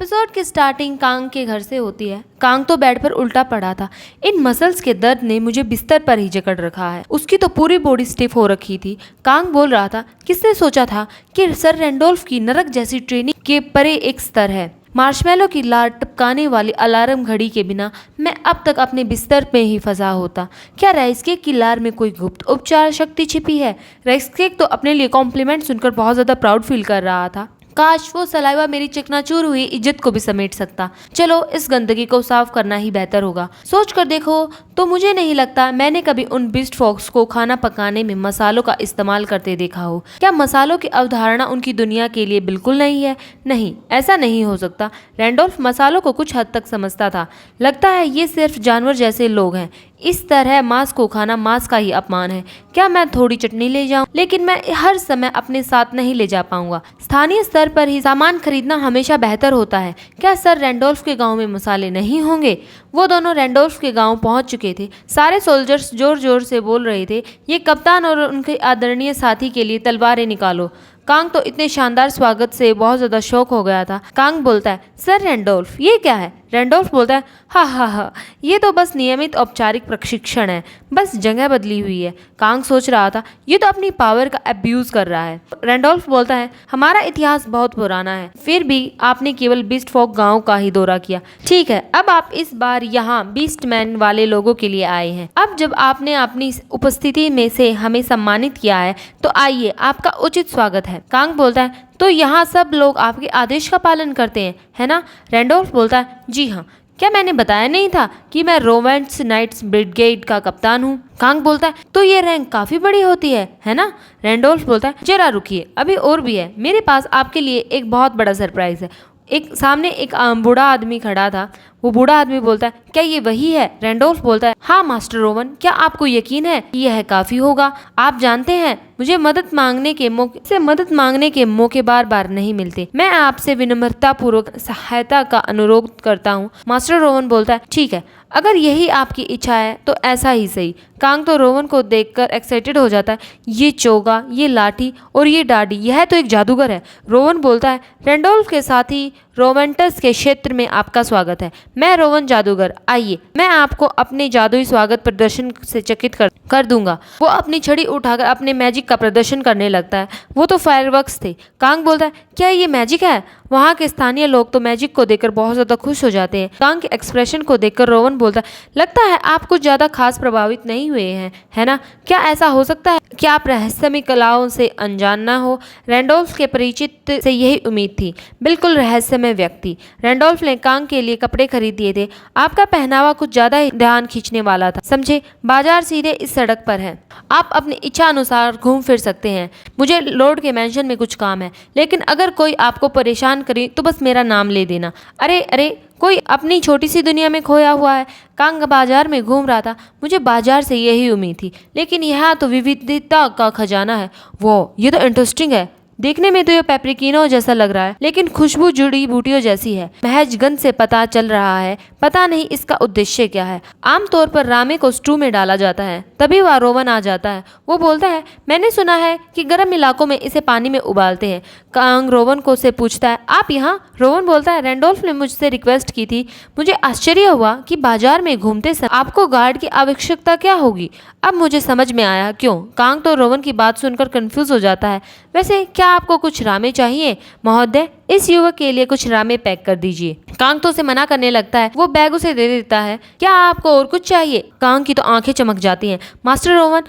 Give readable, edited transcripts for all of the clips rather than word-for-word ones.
Episode की starting Kong के घर से होती है। कांग तो बेड पर उल्टा पड़ा था। इन मसल्स के दर्द ने मुझे बिस्तर पर ही जकड़ रखा है। उसकी तो पूरी बॉडी स्टिफ हो रखी थी। कांग बोल रहा था, किसने सोचा था कि सर रैंडोल्फ की नरक जैसी ट्रेनिंग के परे एक स्तर है। मार्शमेलो की लार टपकाने वाली अलार्म घड़ी के बिना मैं अब तक अपने बिस्तर में ही फंसा होता। क्या राइस केक की लार में कोई गुप्त उपचार शक्ति छिपी है? राइस केक तो अपने लिए कॉम्प्लीमेंट सुनकर बहुत ज्यादा प्राउड फील कर रहा था। काश वो सलाइवा मेरी चकनाचूर हुई इज्जत को भी समेट सकता। चलो इस गंदगी को साफ करना ही बेहतर होगा। सोच कर देखो तो मुझे नहीं लगता मैंने कभी उन बीस्ट फॉक्स को खाना पकाने में मसालों का इस्तेमाल करते देखा हो। क्या मसालों की अवधारणा उनकी दुनिया के लिए बिल्कुल नहीं है? नहीं, ऐसा नहीं हो सकता। रैंडोल्फ मसालों को कुछ हद तक समझता था। लगता है ये सिर्फ जानवर जैसे लोग हैं। इस तरह मांस को खाना मांस का ही अपमान है। क्या मैं थोड़ी चटनी ले जाऊं? लेकिन मैं हर समय अपने साथ नहीं ले जा पाऊंगा। स्थानीय स्तर पर ही सामान खरीदना हमेशा बेहतर होता है। क्या सर रैंडोल्फ के गांव में मसाले नहीं होंगे? वो दोनों रैंडोल्फ के गांव पहुंच चुके थे। सारे सोल्जर्स जोर जोर से बोल रहे थे, ये कप्तान और उनके आदरणीय साथी के लिए तलवारें निकालो। कांग तो इतने शानदार स्वागत से बहुत ज्यादा शौक हो गया था। कांग बोलता है, सर रैंडोल्फ ये क्या है? रैंडोल्फ बोलता है, हा हा हा, ये तो बस नियमित औपचारिक प्रशिक्षण है, बस जगह बदली हुई है। कांग सोच रहा था, ये तो अपनी पावर का अब्यूज कर रहा है। रैंडोल्फ बोलता है, हमारा इतिहास बहुत पुराना है, फिर भी आपने केवल बीस्ट फॉक गांव का ही दौरा किया। ठीक है, अब आप इस बार यहाँ बीस्टमैन वाले लोगों के लिए आए हैं। अब जब आपने अपनी उपस्थिति में से हमें सम्मानित किया है तो आइए, आपका उचित स्वागत है। कांग बोलता है, तो यहाँ सब लोग आपके आदेश का पालन करते हैं, है ना? रैंडोल्फ बोलता है, जी हाँ। क्या मैंने बताया नहीं था कि मैं रोवेंट्स नाइट्स ब्रिगेड का कप्तान हूँ? कांग बोलता है, तो ये रैंक काफी बड़ी होती है ना? रैंडोल्फ बोलता है, जरा रुकिए, अभी और भी है। मेरे पास आपके लिए एक बहुत बड़ा सरप्राइज है। सामने एक बूढ़ा आदमी खड़ा था। वो बूढ़ा आदमी बोलता है, क्या ये वही है? रैंडोल्फ बोलता है, हाँ मास्टर रोवन, क्या आपको यकीन है कि यह काफी होगा? आप जानते हैं मुझे मदद मांगने के मौके बार बार नहीं मिलते। मैं आपसे विनम्रता पूर्वक सहायता का अनुरोध करता हूँ। मास्टर रोवन बोलता है, ठीक है, अगर यही आपकी इच्छा है तो ऐसा ही सही। कांग तो रोवन को देखकर एक्साइटेड हो जाता है। ये चोगा, ये लाठी और ये डाडी, यह तो एक जादूगर है। रोवन बोलता है, रैंडोल्फ के साथी रोवेंटस के क्षेत्र में आपका स्वागत है। मैं रोवन जादूगर, आइए, मैं आपको अपने जादुई स्वागत प्रदर्शन से चकित कर दूंगा। वो अपनी छड़ी उठाकर अपने मैजिक का प्रदर्शन करने लगता है। वो तो फायरवर्क्स थे। कांग बोलता है, क्या ये मैजिक है? वहाँ के स्थानीय लोग तो मैजिक को देखकर बहुत ज्यादा खुश हो जाते हैं। कांग के एक्सप्रेशन को देखकर रोवन बोलता है, लगता है आप कुछ ज्यादा खास प्रभावित नहीं हुए हैं, है ना? क्या ऐसा हो सकता है कि आप रहस्यमय कलाओं से अनजान ना हो? रैंडोल्फ के परिचित से यही उम्मीद थी। बिल्कुल रहस्यमय व्यक्ति। रैंडोल्फ ने कांग के लिए कपड़े खरीद दिए थे। आपका पहनावा कुछ ज्यादा ही ध्यान खींचने वाला था, समझे? बाजार सीधे इस सड़क पर है। आप अपनी इच्छा अनुसार घूम फिर सकते हैं। मुझे लॉर्ड के मैंशन में कुछ काम है, लेकिन अगर कोई आपको परेशान करे तो बस मेरा नाम ले देना। अरे अरे, कोई अपनी छोटी सी दुनिया में खोया हुआ है। कांग बाजार में घूम रहा था। मुझे बाजार से यही उम्मीद थी, लेकिन यहाँ तो विविधता का खजाना है। वो ये तो इंटरेस्टिंग है। देखने में तो ये पेप्रिकिनो जैसा लग रहा है, लेकिन खुशबू जुड़ी बूटियों जैसी है। महज गंध से पता चल रहा है, पता नहीं इसका उद्देश्य क्या है। आमतौर पर रामे को स्टू में डाला जाता है। तभी वह रोवन आ जाता है। वो बोलता है, मैंने सुना है कि गर्म इलाकों में इसे पानी में उबालते हैं। कांग रोवन को से पूछता है, आप यहाँ? रोवन बोलता है, रैंडोल्फ ने मुझसे रिक्वेस्ट की थी। मुझे आश्चर्य हुआ कि बाजार में घूमते समय आपको गार्ड की आवश्यकता क्या होगी। अब मुझे समझ में आया क्यों। कांग तो रोवन की बात सुनकर कंफ्यूज हो जाता है। वैसे क्या आपको कुछ रामे चाहिए महोदय? इस युवक के लिए कुछ रामे पैक कर दीजिए। कांग तो उसे मना करने लगता है। वो बैग उसे दे देता है। क्या आपको और कुछ चाहिए? कांग की तो आंखें चमक जाती हैं। Master Rowan.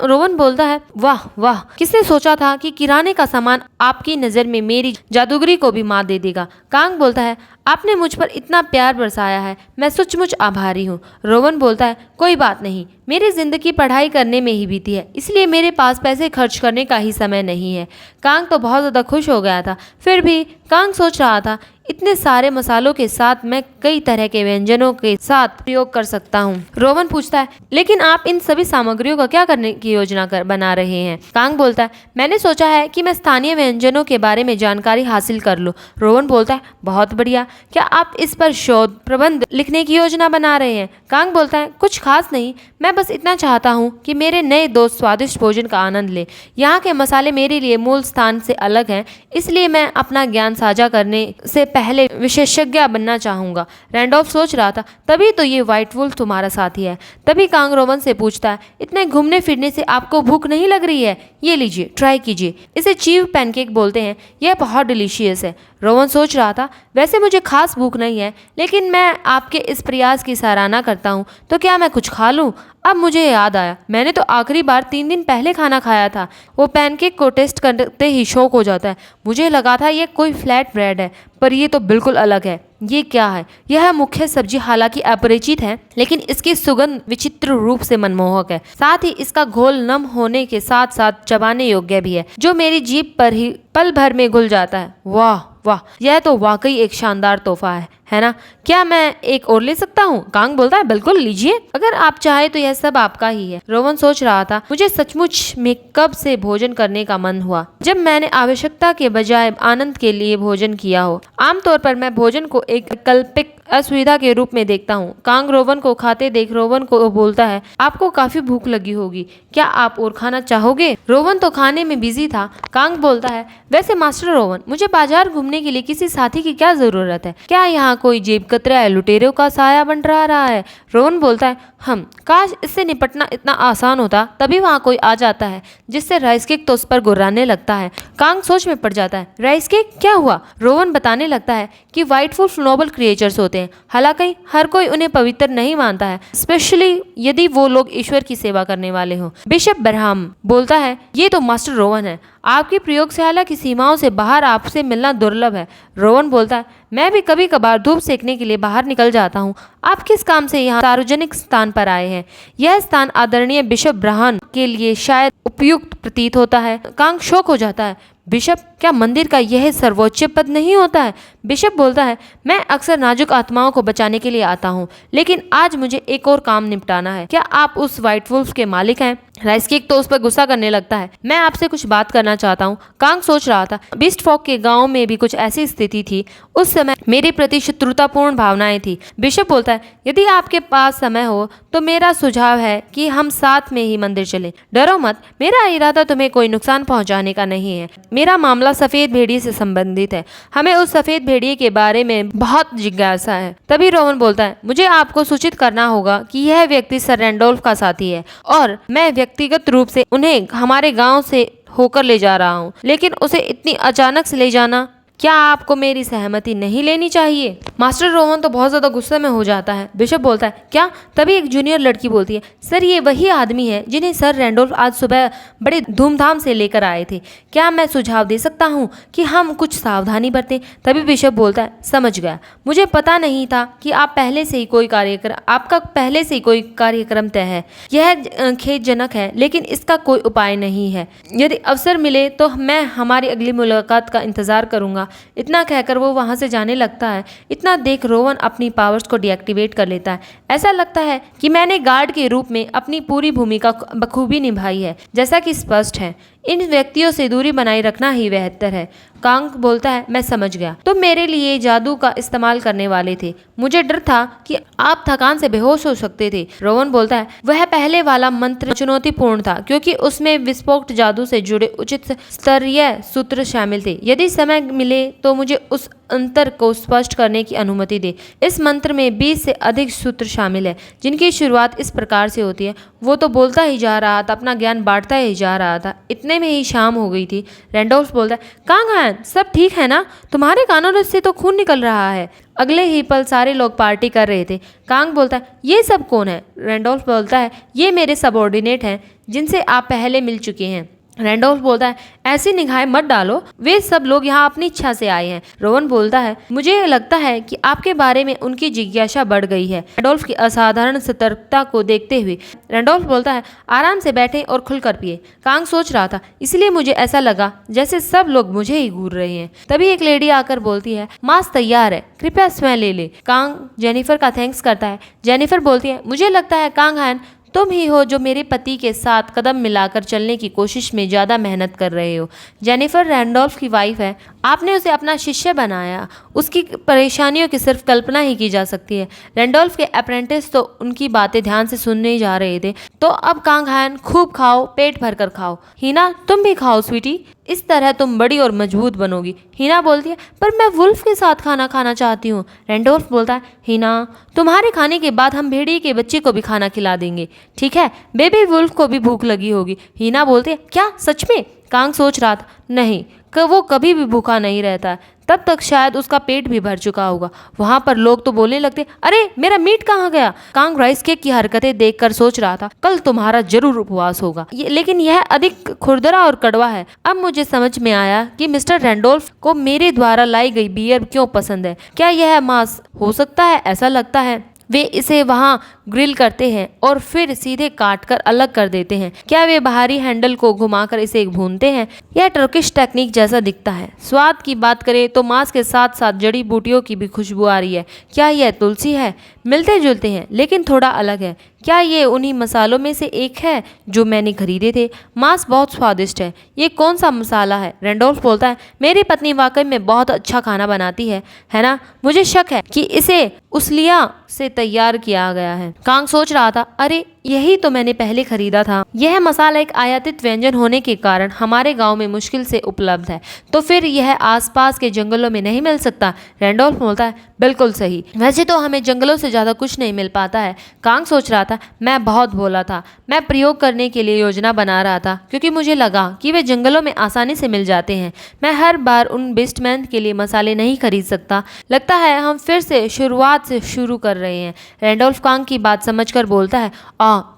रोवन बोलता है, वाह वाह, किसने सोचा था कि किराने का सामान आपकी नजर में मेरी जादूगरी को भी मात दे देगा। कांग बोलता है, आपने मुझ पर इतना प्यार बरसाया है, मैं सचमुच आभारी हूँ। रोवन बोलता है, कोई बात नहीं, मेरी जिंदगी पढ़ाई करने में ही बीती है, इसलिए मेरे पास पैसे खर्च करने का ही समय नहीं है। कांग तो बहुत ज़्यादा खुश हो गया था। फिर भी कांग सोच रहा था, इतने सारे मसालों के साथ मैं कई तरह के व्यंजनों के साथ प्रयोग कर सकता हूँ। रोवन पूछता है, लेकिन आप इन सभी सामग्रियों का क्या करने की योजना बना रहे हैं? कांग बोलता है, मैंने सोचा है कि मैं स्थानीय व्यंजनों के बारे में जानकारी हासिल कर लूँ। रोवन बोलता है, बहुत बढ़िया, क्या आप इस पर शोध प्रबंध लिखने की योजना बना रहे हैं? कांग बोलता है, कुछ खास नहीं, मैं बस इतना चाहता हूँ कि मेरे नए दोस्त स्वादिष्ट भोजन का आनंद ले। यहाँ के मसाले मेरे लिए मूल स्थान से अलग हैं, इसलिए मैं अपना ज्ञान साझा करने से पहले विशेषज्ञ बनना चाहूंगा। रैंडॉल्फ सोच रहा था, तभी तो ये व्हाइट वुल्फ तुम्हारा साथी है। तभी कांग रोवन से पूछता है, इतने घूमने फिरने से आपको भूख नहीं लग रही है? ये लीजिए, ट्राई कीजिए। इसे चीव पैनकेक बोलते हैं। यह बहुत डिलीशियस है। रोवन सोच रहा था, वैसे मुझे खास भूख नहीं है, लेकिन मैं आपके इस प्रयास की सराहना करता हूँ। तो क्या मैं कुछ खा लूँ? अब मुझे याद आया, मैंने तो आखिरी बार 3 दिन पहले खाना खाया था। वो पैनकेक को टेस्ट करते ही शौक हो जाता है। मुझे लगा था ये कोई फ्लैट ब्रेड है, पर ये तो बिल्कुल अलग है। ये क्या है? यह मुख्य सब्जी हालांकि अपरिचित है, लेकिन इसकी सुगंध विचित्र रूप से मनमोहक है। साथ ही इसका घोल नम होने के साथ साथ चबाने योग्य भी है, जो मेरी जीभ पर ही पल भर में घुल जाता है। वाह वाह, यह तो वाकई एक शानदार तोहफा है ना? क्या मैं एक और ले सकता हूँ? कांग बोलता है, बिल्कुल लीजिए, अगर आप चाहे तो यह सब आपका ही है। रोवन सोच रहा था, मुझे सचमुच में कब से भोजन करने का मन हुआ, जब मैंने आवश्यकता के बजाय आनंद के लिए भोजन किया हो। आमतौर पर मैं भोजन को एक वैकल्पिक असुविधा के रूप में देखता हूँ। कांग रोवन को खाते देख रोवन को बोलता है, आपको काफी भूख लगी होगी, क्या आप और खाना चाहोगे? रोवन तो खाने में बिजी था। कांग बोलता है, वैसे मास्टर रोवन, मुझे बाजार घूमने के लिए किसी साथी की क्या जरूरत है? क्या यहाँ कोई जेब कतरा है लुटेरों का साया बन रहा है? रोवन बोलता है, हम काश इससे निपटना इतना आसान होता। तभी वहाँ कोई आ जाता है जिससे राइस केक तो उस पर गुर्राने लगता है। कांग सोच में पड़ जाता है, राइस केक क्या हुआ? रोवन बताने लगता है कि व्हाइट वुल्फ नोबल क्रिएचर्स होते हैं, हालांकि हर कोई उन्हें पवित्र नहीं मानता है, स्पेशली यदि वो लोग ईश्वर की सेवा करने वाले हों। बिशप ब्रह्म बोलता है, ये तो मास्टर रोवन है, आपकी प्रयोगशाला की सीमाओं से बाहर आपसे मिलना दुर्लभ है। रोवन बोलता है, मैं भी कभी कभार धूप सेकने के लिए बाहर निकल जाता हूँ। आप किस काम से यहाँ सार्वजनिक स्थान पर आए हैं? यह स्थान आदरणीय बिशप ब्रह्म के लिए शायद उपयुक्त प्रतीत होता है। कांग शौक हो जाता है, बिशप, क्या मंदिर का यह सर्वोच्च पद नहीं होता है? बिशप बोलता है, मैं अक्सर नाजुक आत्माओं को बचाने के लिए आता हूँ, लेकिन आज मुझे एक और काम निपटाना है। क्या आप उस व्हाइट वुल्फ के मालिक हैं? राइस केक तो उस पर गुस्सा करने लगता है, मैं आपसे कुछ बात करना चाहता हूँ। कांग सोच रहा था, बीस्ट फॉक के गांव में भी कुछ ऐसी स्थिति थी। उस समय मेरे प्रति शत्रुतापूर्ण भावनाएं थी। बिशप बोलता है, यदि आपके पास समय हो तो मेरा सुझाव है कि हम साथ में ही मंदिर चलें। डरो मत, मेरा इरादा तुम्हें कोई नुकसान पहुंचाने का नहीं है। मेरा मामला सफेद भेड़िए से संबंधित है। हमें उस सफेद भेड़िए के बारे में बहुत जिज्ञासा है। तभी रोवन बोलता है, मुझे आपको सूचित करना होगा कि यह व्यक्ति सर रैंडोल्फ का साथी है और मैं व्यक्तिगत रूप से उन्हें हमारे गांव से होकर ले जा रहा हूं, लेकिन उसे इतनी अचानक से ले जाना, क्या आपको मेरी सहमति नहीं लेनी चाहिए? मास्टर रोवन तो बहुत ज्यादा गुस्से में हो जाता है। बिशप बोलता है, क्या? तभी एक जूनियर लड़की बोलती है, सर ये वही आदमी है जिन्हें सर रैंडोल्फ आज सुबह बड़े धूमधाम से लेकर आए थे। क्या मैं सुझाव दे सकता हूँ कि हम कुछ सावधानी बरतें? तभी बिशप बोलता है, समझ गया, मुझे पता नहीं था कि आपका पहले से ही कोई कार्यक्रम तय है। यह खेदजनक है, लेकिन इसका कोई उपाय नहीं है। यदि अवसर मिले तो मैं हमारी अगली मुलाकात का इंतजार करूंगा। इतना कहकर वो वहां से जाने लगता है। इतना देख रोवन अपनी पावर्स को डीएक्टिवेट कर लेता है। ऐसा लगता है कि मैंने गार्ड के रूप में अपनी पूरी भूमिका बखूबी निभाई है। जैसा कि स्पष्ट है, इन व्यक्तियों से दूरी बनाए रखना ही बेहतर है। कांग बोलता है, मैं समझ गया, तो मेरे लिए जादू का इस्तेमाल करने वाले थे। मुझे डर था कि आप थकान से बेहोश हो सकते थे। रोवन बोलता है, वह पहले वाला मंत्र चुनौतीपूर्ण था क्योंकि उसमें विस्फोट जादू से जुड़े उचित स्तरीय सूत्र शामिल थे। यदि समय मिले तो मुझे उस अंतर को स्पष्ट करने की अनुमति दे। इस मंत्र में 20 से अधिक सूत्र शामिल है, जिनकी शुरुआत इस प्रकार से होती है। वो तो बोलता ही जा रहा था, अपना ज्ञान बांटता ही जा रहा था। इतने में ही शाम हो गई थी। रैंडोल्फ बोलता है, कांग, सब ठीक है ना? तुम्हारे कानों से तो खून निकल रहा है। अगले ही पल सारे लोग पार्टी कर रहे थे। कांग बोलता है, ये सब कौन है? रैंडोल्फ बोलता है, ये मेरे सबऑर्डिनेट हैं जिनसे आप पहले मिल चुके हैं। रैंडोल्फ बोलता है, ऐसी निगाहें मत डालो, वे सब लोग यहाँ अपनी इच्छा से आए हैं। रोवन बोलता है, मुझे लगता है कि आपके बारे में उनकी जिज्ञासा बढ़ गई है। रैंडोल्फ की असाधारण सतर्कता को देखते हुए रैंडोल्फ बोलता है, आराम से बैठें और खुलकर पिए। कांग सोच रहा था, इसलिए मुझे ऐसा लगा जैसे सब लोग मुझे ही घूर रहे हैं। तभी एक लेडी आकर बोलती है, मांस तैयार है, कृपया स्वयं ले ले। कांग जेनिफर का थैंक्स करता है। जेनिफर बोलती है, मुझे लगता है कांग हैन, तुम ही हो जो मेरे पति के साथ कदम मिलाकर चलने की कोशिश में ज़्यादा मेहनत कर रहे हो। जेनिफर रैंडोल्फ की वाइफ है। आपने उसे अपना शिष्य बनाया। उसकी परेशानियों की सिर्फ कल्पना ही की जा सकती है। रैंडोल्फ के अप्रेंटिस तो उनकी बातें ध्यान से सुनने जा रहे थे। तो अब कांग हैन, खूब खाओ, पेट भर कर खाओ। हीना, तुम भी खाओ स्वीटी। इस तरह तुम बड़ी और मजबूत बनोगी। हिना बोलती है, पर मैं वुल्फ के साथ खाना खाना चाहती हूँ। रैंडोल्फ बोलता है, हिना तुम्हारे खाने के बाद हम भेड़िए के बच्चे को भी खाना खिला देंगे, ठीक है? बेबी वुल्फ को भी भूख लगी होगी। हिना बोलती है, क्या सच में? कांग सोच रहा था, नहीं, वो कभी भी भूखा नहीं रहता है। तब तक शायद उसका पेट भी भर चुका होगा। वहां पर लोग तो बोलने लगते, अरे मेरा मीट कहाँ गया? कांग राइस केक की हरकतें देखकर सोच रहा था, कल तुम्हारा जरूर उपवास होगा, लेकिन यह अधिक खुरदरा और कड़वा है। अब मुझे समझ में आया कि मिस्टर रैंडोल्फ को मेरे द्वारा लाई गई बियर क्यों पसंद है। क्या यह मांस हो सकता है? ऐसा लगता है वे इसे वहां ग्रिल करते हैं और फिर सीधे काटकर अलग कर देते हैं। क्या वे बाहरी हैंडल को घुमाकर इसे भूनते हैं? यह टर्किश टेक्निक जैसा दिखता है। स्वाद की बात करें तो मांस के साथ साथ जड़ी बूटियों की भी खुशबू आ रही है। क्या यह तुलसी है? मिलते जुलते हैं लेकिन थोड़ा अलग है। क्या ये उन्हीं मसालों में से एक है जो मैंने खरीदे थे? मांस बहुत स्वादिष्ट है। ये कौन सा मसाला है? रैंडोल्फ बोलता है, मेरी पत्नी वाकई में बहुत अच्छा खाना बनाती है ना? मुझे शक है कि इसे उसलिया से तैयार किया गया है। कांग सोच रहा था, अरे यही तो मैंने पहले खरीदा था। यह मसाला एक आयातित व्यंजन होने के कारण हमारे गांव में मुश्किल से उपलब्ध है, तो फिर यह आसपास के जंगलों में नहीं मिल सकता? रैंडोल्फ बोलता है, बिल्कुल सही। वैसे तो हमें जंगलों से ज्यादा कुछ नहीं मिल पाता है। कांग सोच रहा था, मैं बहुत भोला था। मैं प्रयोग करने के लिए योजना बना रहा था क्योंकि मुझे लगा कि वे जंगलों में आसानी से मिल जाते हैं। मैं हर बार उन बेस्टमैन के लिए मसाले नहीं खरीद सकता। लगता है हम फिर से शुरुआत से शुरू कर रहे हैं। रैंडोल्फ कांग की बात समझकर बोलता है,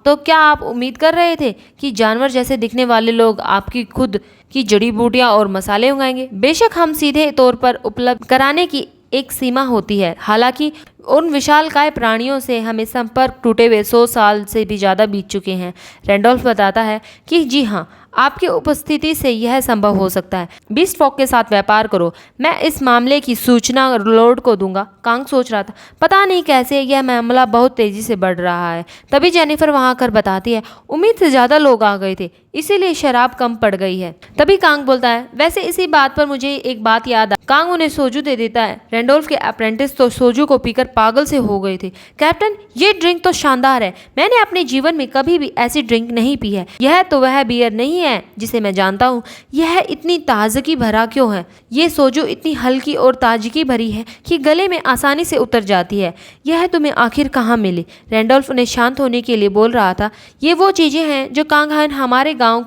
तो क्या आप उम्मीद कर रहे थे कि जानवर जैसे दिखने वाले लोग आपकी खुद की जड़ी बूटियां और मसाले उगाएंगे? बेशक हम सीधे तौर पर उपलब्ध कराने की एक सीमा होती है। हालांकि उन विशालकाय प्राणियों से हमें संपर्क टूटे हुए 100 साल से भी ज़्यादा बीत चुके हैं। रैंडोल्फ बताता है कि जी हाँ, आपकी उपस्थिति से यह संभव हो सकता है। बीस्ट फॉक के साथ व्यापार करो, मैं इस मामले की सूचना लॉर्ड को दूंगा। कांग सोच रहा था, पता नहीं कैसे यह मामला बहुत तेजी से बढ़ रहा है। तभी जेनिफर वहां आकर बताती है, उम्मीद से ज्यादा लोग आ गए थे, इसीलिए शराब कम पड़ गई है। तभी कांग बोलता है, वैसे इसी बात पर मुझे एक बात याद आ। कांग उन्हें सोजू दे देता है। रैंडोल्फ के अप्रेंटिस तो सोजू को पीकर पागल से हो गए थे। कैप्टन, ये ड्रिंक तो शानदार है। मैंने अपने जीवन में कभी भी ऐसी ड्रिंक नहीं पी है। यह तो वह बियर नहीं है जिसे मैं जानता हूँ। यह इतनी ताजगी भरा क्यों है? ये सोजू इतनी हल्की और ताजगी भरी है कि गले में आसानी से उतर जाती है। यह तुम्हें आखिर कहाँ मिली? रैंडोल्फ उन्हें शांत होने के लिए बोल रहा था। ये वो चीजें हैं जो कांगहान हमारे गांव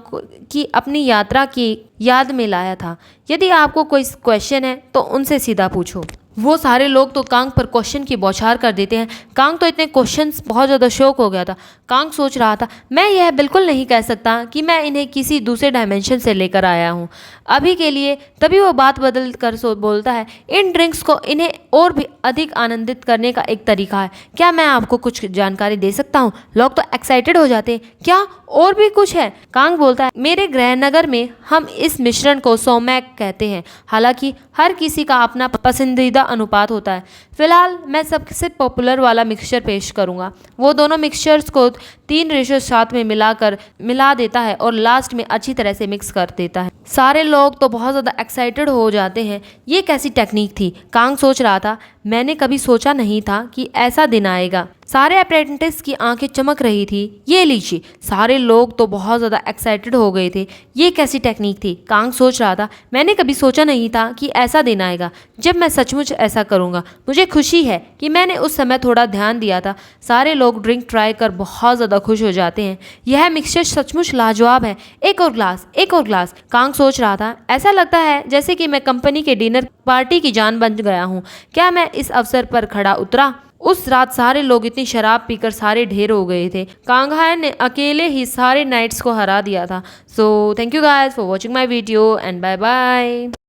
की अपनी यात्रा की याद में लाया था। यदि आपको कोई क्वेश्चन है तो उनसे सीधा पूछो। वो सारे लोग तो कांग पर क्वेश्चन की बौछार कर देते हैं। कांग तो इतने क्वेश्चंस बहुत ज़्यादा शौक हो गया था। कांग सोच रहा था, मैं यह बिल्कुल नहीं कह सकता कि मैं इन्हें किसी दूसरे डायमेंशन से लेकर आया हूँ अभी के लिए। तभी वो बात बदल कर बोलता है, इन ड्रिंक्स को इन्हें और भी अधिक आनंदित करने का एक तरीका है। क्या मैं आपको कुछ जानकारी दे सकता हूँ? लोग तो एक्साइटेड हो जाते हैं। क्या और भी कुछ है? कांग बोलता है, मेरे गृहनगर में हम इस मिश्रण को सोमैक कहते हैं। हालांकि हर किसी का अपना पसंदीदा अनुपात होता है। फिलहाल मैं सबसे पॉपुलर वाला मिक्सचर पेश करूंगा। वो दोनों मिक्सचर्स को 3:7 में मिला देता है और लास्ट में अच्छी तरह से मिक्स कर देता है। सारे लोग तो बहुत ज़्यादा एक्साइटेड हो जाते हैं। ये कैसी टेक्निक थी? कांग सोच रहा था, मैंने कभी सोचा नहीं था कि ऐसा दिन आएगा। सारे अप्रेंटिस की आंखें चमक रही थी। ये लीजिए। सारे लोग तो बहुत ज़्यादा एक्साइटेड हो गए थे। ये कैसी टेक्निक थी? कांग सोच रहा था, मैंने कभी सोचा नहीं था कि ऐसा दिन आएगा जब मैं सचमुच ऐसा करूँगा। मुझे खुशी है कि मैंने उस समय थोड़ा ध्यान दिया था। सारे लोग ड्रिंक ट्राई कर बहुत ज़्यादा खुश हो जाते हैं। यह मिक्सचर सचमुच लाजवाब है। एक और ग्लास, एक और ग्लास। कांग सोच रहा था, ऐसा लगता है जैसे कि मैं कंपनी के डिनर पार्टी की जान बन गया हूँ। क्या मैं इस अवसर पर खड़ा उतरा? उस रात सारे लोग इतनी शराब पीकर सारे ढेर हो गए थे। कांगहान ने अकेले ही सारे नाइट्स को हरा दिया था। So thank you guys for watching my video and bye bye.